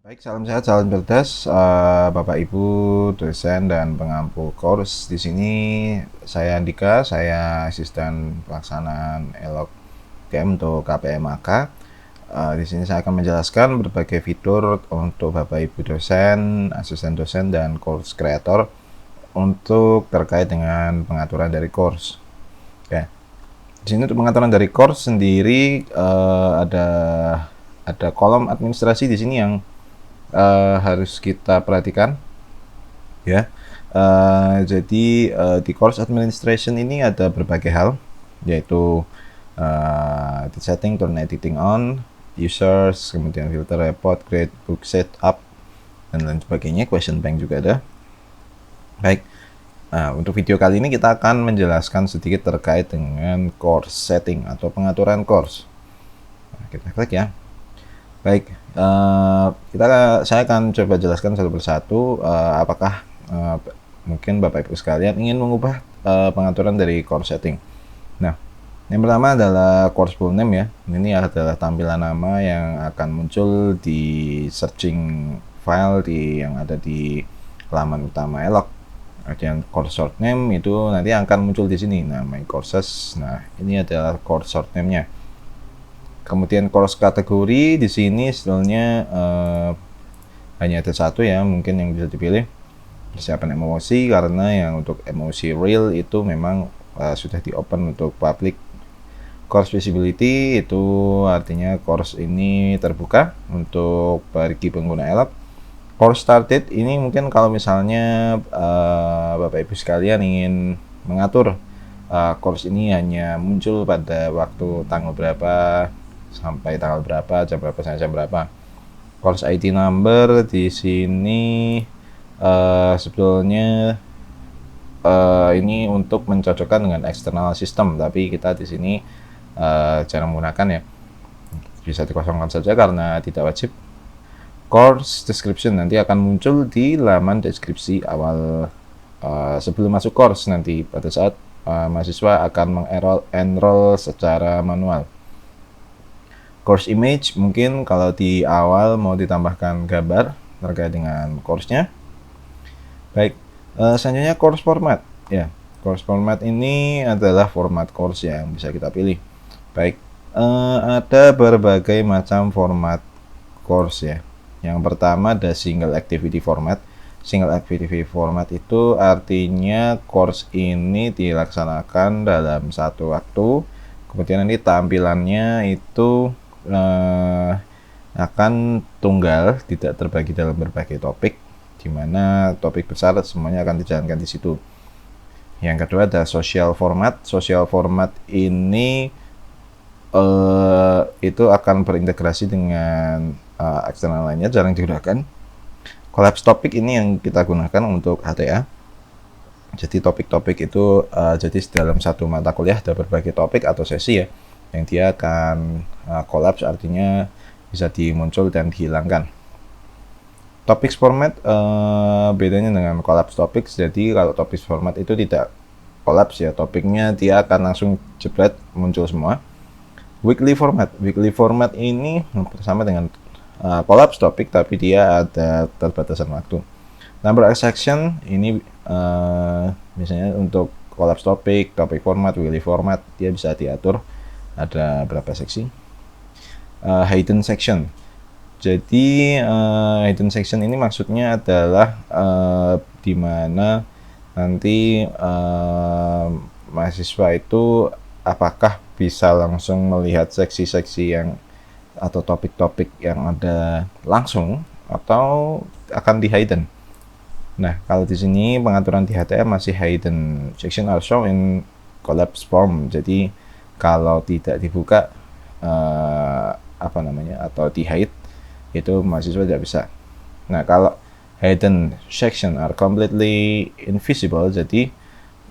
Baik, salam sehat, salam cerdas, Bapak Ibu dosen dan pengampu course. Di sini saya Andika, saya asisten pelaksanaan ELOK UGM untuk KPMAK. Di sini saya akan menjelaskan berbagai fitur untuk Bapak Ibu dosen, asisten dosen, dan course creator untuk terkait dengan pengaturan dari course. Oke. Di sini untuk pengaturan dari course sendiri ada kolom administrasi di sini yang harus kita perhatikan ya. Jadi di course administration ini ada berbagai hal, yaitu the setting, turn editing on, users, kemudian filter, report, create, book, setup, dan lain sebagainya. Question bank juga ada. Baik, untuk video kali ini kita akan menjelaskan sedikit terkait dengan course setting atau pengaturan course. Kita klik ya. Baik, saya akan coba jelaskan satu persatu apakah mungkin Bapak Ibu sekalian ingin mengubah pengaturan dari course setting. Nah, yang pertama adalah course full name ya. Ini adalah tampilan nama yang akan muncul di searching file yang ada di halaman utama ELOK. Kemudian course short name itu nanti akan muncul di sini. Nah, my courses. Nah, ini adalah course short name-nya. Kemudian course kategori di sini sebenarnya hanya ada satu ya mungkin yang bisa dipilih, persiapan emosi, karena yang untuk emosi real itu memang sudah di open untuk public. Course visibility itu artinya course ini terbuka untuk bagi pengguna ELOK. Course started ini mungkin kalau misalnya Bapak Ibu sekalian ingin mengatur course ini hanya muncul pada waktu tanggal berapa sampai tanggal berapa, jam berapa sampai jam berapa. Course ID number di sini sebetulnya ini untuk mencocokkan dengan eksternal system, tapi kita di sini jarang menggunakan ya. Bisa dikosongkan saja karena tidak wajib. Course description nanti akan muncul di laman deskripsi awal sebelum masuk course nanti pada saat mahasiswa akan mengenroll secara manual. Course image mungkin kalau di awal mau ditambahkan gambar terkait dengan course-nya. Baik, selanjutnya course format ya. Course format ini adalah format course yang bisa kita pilih. Baik, ada berbagai macam format course ya. Yang pertama ada single activity format. Single activity format itu artinya course ini dilaksanakan dalam satu waktu. Kemudian nanti tampilannya itu akan tunggal, tidak terbagi dalam berbagai topik, di mana topik besar semuanya akan dijalankan di situ. Yang kedua ada social format. Social format ini itu akan berintegrasi dengan eksternal lainnya, jarang digunakan. Collapse topic ini yang kita gunakan untuk HTA. Jadi topik-topik itu jadi dalam satu mata kuliah ada berbagai topik atau sesi ya, yang dia akan collapse, artinya bisa dimuncul dan dihilangkan. Topics format bedanya dengan collapse topics. Jadi kalau topics format itu tidak collapse ya, topiknya dia akan langsung jebret muncul semua. Weekly format ini bersama dengan collapse topik, tapi dia ada terbatasan waktu. Number of section ini misalnya untuk collapse topic format, weekly format dia bisa diatur ada berapa seksi. Hidden section. Jadi hidden section ini maksudnya adalah di mana nanti mahasiswa itu apakah bisa langsung melihat seksi-seksi yang atau topik-topik yang ada langsung atau akan di hidden. Nah, kalau di sini pengaturan di HTM masih hidden section are shown in collapse form. Jadi kalau tidak dibuka atau di hide itu mahasiswa tidak bisa. Nah, kalau hidden section are completely invisible, jadi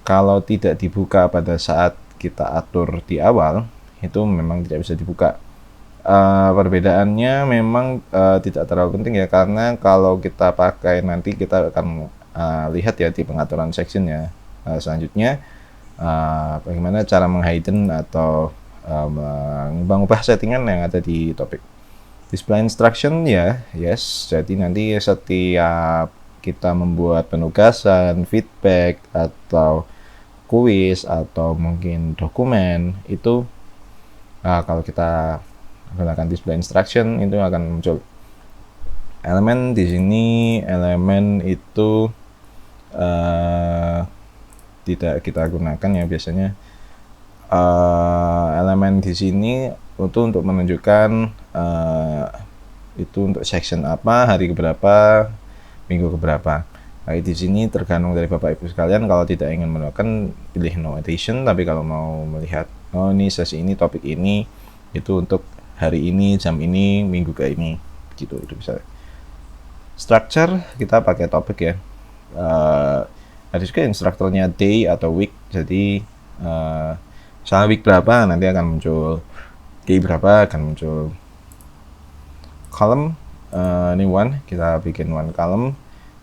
kalau tidak dibuka pada saat kita atur di awal itu memang tidak bisa dibuka. Perbedaannya memang tidak terlalu penting ya, karena kalau kita pakai nanti kita akan lihat ya di pengaturan section ya selanjutnya bagaimana cara menghidden atau mengubah settingan yang ada di topik. Display instruction ya, yes. Jadi nanti setiap kita membuat penugasan, feedback, atau kuis, atau mungkin dokumen, itu kalau kita gunakan display instruction itu akan muncul. Elemen di sini, elemen itu tidak kita gunakan ya biasanya. Elemen di sini untuk menunjukkan itu untuk section apa, hari keberapa, minggu keberapa. Nah, di sini tergantung dari Bapak Ibu sekalian. Kalau tidak ingin melakukan, pilih no edition. Tapi kalau mau melihat, oh ini sesi ini, topik ini, itu untuk hari ini, jam ini, minggu ke ini, gitu. Itu bisa. Structure kita pakai topik ya. Ada juga instrukturnya day atau week. Jadi misalnya week berapa nanti akan muncul, day berapa akan muncul. Column, ini one, kita bikin one column.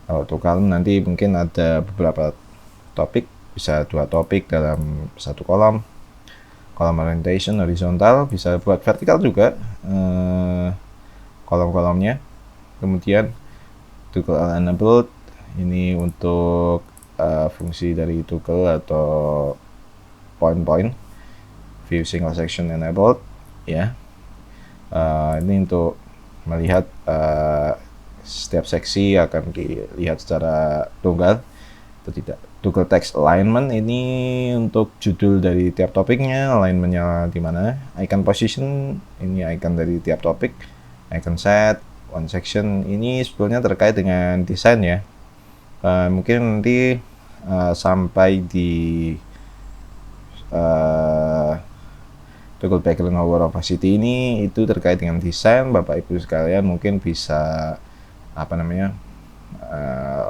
Kalau untuk column nanti mungkin ada beberapa topik, bisa 2 topik dalam satu kolom. Kolom orientation horizontal, bisa buat vertikal juga kolom-kolomnya. Kemudian toggle enabled, ini untuk fungsi dari toggle atau point-point. View single section enabled ya. Ini untuk melihat setiap seksi akan dilihat secara tunggal atau tidak. Toggle text alignment ini untuk judul dari tiap topiknya, alignmentnya di mana. Icon position ini icon dari tiap topik. Icon set, one section ini sebetulnya terkait dengan desain ya. Mungkin nanti sampai di toggle background over opacity ini itu terkait dengan desain. Bapak Ibu sekalian mungkin bisa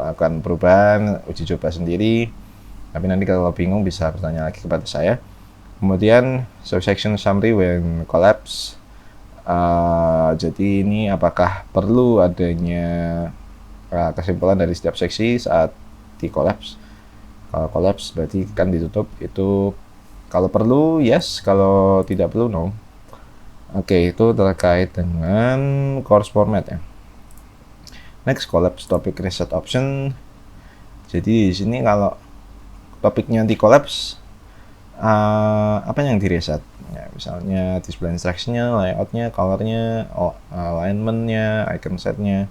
lakukan perubahan, uji coba sendiri. Tapi nanti kalau bingung bisa bertanya lagi kepada saya. Kemudian section summary when collapse. Jadi ini apakah perlu adanya kesimpulan dari setiap seksi saat di collapse. Kalau collapse berarti kan ditutup. Itu kalau perlu yes, kalau tidak perlu no. Oke, itu terkait dengan course format ya. Next, collapse topic reset option. Jadi di sini kalau topiknya di collapse, apa yang di reset? Ya, misalnya display instruction-nya, layout-nya, color-nya, alignment-nya, icon set-nya.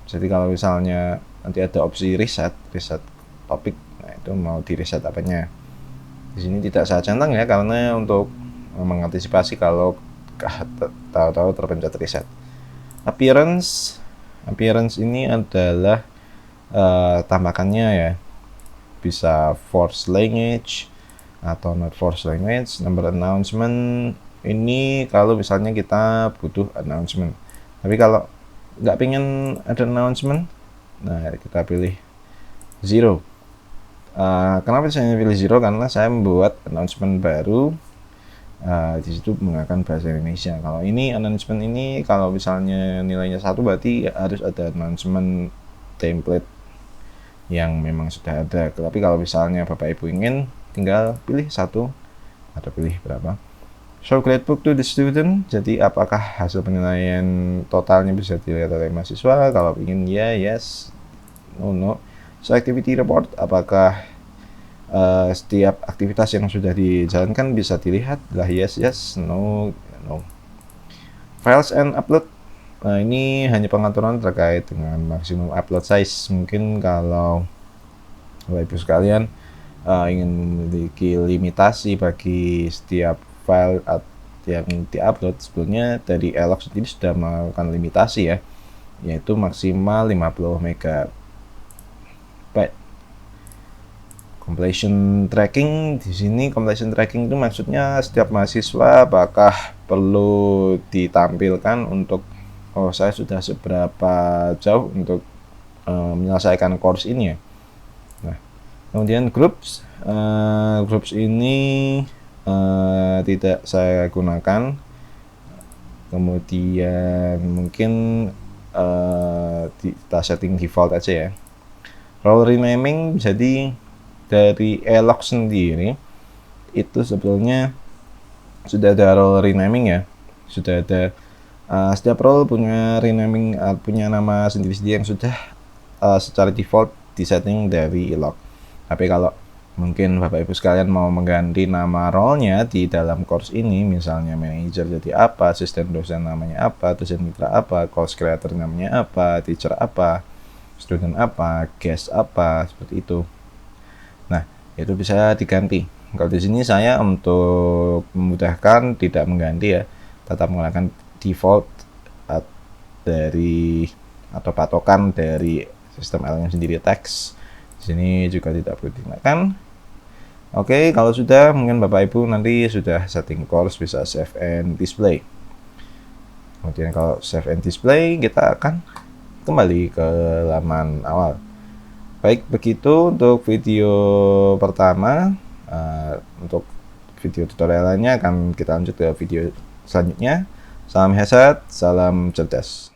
Jadi kalau misalnya nanti ada opsi reset topik, nah itu mau di reset apanya. Di sini tidak saya centang ya, karena untuk mengantisipasi kalau tahu-tahu terpencet reset. Appearance ini adalah tambahkannya ya, bisa force language atau not force language. Number announcement ini kalau misalnya kita butuh announcement. Tapi kalau nggak pengen ada announcement, nah kita pilih 0. Kenapa saya pilih 0? Karena saya membuat announcement baru. Di situ menggunakan bahasa Indonesia. Kalau ini announcement ini, kalau misalnya nilainya 1 berarti harus ada announcement template yang memang sudah ada. Tapi kalau misalnya Bapak Ibu ingin, tinggal pilih 1 atau pilih berapa. Show gradebook to the student. Jadi apakah hasil penilaian totalnya bisa dilihat oleh mahasiswa? Kalau ingin ya yes, no. So activity report, apakah setiap aktivitas yang sudah dijalankan bisa dilihat? Lah yes, no. Files and upload. Nah, ini hanya pengaturan terkait dengan maksimum upload size. Mungkin kalau Bapak Ibu sekalian ingin memiliki limitasi bagi setiap file yang diupload, sebetulnya dari Elok sendiri sudah melakukan limitasi ya, yaitu maksimal 50 MB. Completion tracking, di sini completion tracking itu maksudnya setiap mahasiswa apakah perlu ditampilkan untuk saya sudah seberapa jauh untuk menyelesaikan course ini ya. Nah, kemudian groups ini tidak saya gunakan. Kemudian mungkin kita setting default aja ya. Role renaming, jadi dari Elok sendiri itu sebetulnya sudah ada role renaming ya, sudah ada Setiap role punya renaming, punya nama sendiri-sendiri yang sudah secara default disetting dari log. Tapi kalau mungkin Bapak Ibu sekalian mau mengganti nama role-nya di dalam course ini, misalnya manager jadi apa, asisten dosen namanya apa, dosen mitra apa, course creator namanya apa, teacher apa, student apa, guest apa, seperti itu. Nah, itu bisa diganti. Kalau di sini saya untuk memudahkan tidak mengganti ya, tetap menggunakan default dari atau patokan dari sistem L-nya sendiri teks. Di sini juga tidak perlu digunakan. Oke, kalau sudah mungkin Bapak Ibu nanti sudah setting course bisa save and display. Kemudian kalau save and display kita akan kembali ke laman awal. Baik, begitu untuk video pertama. Untuk video tutorialnya akan kita lanjut ke video selanjutnya. Salam headset, salam cerdas.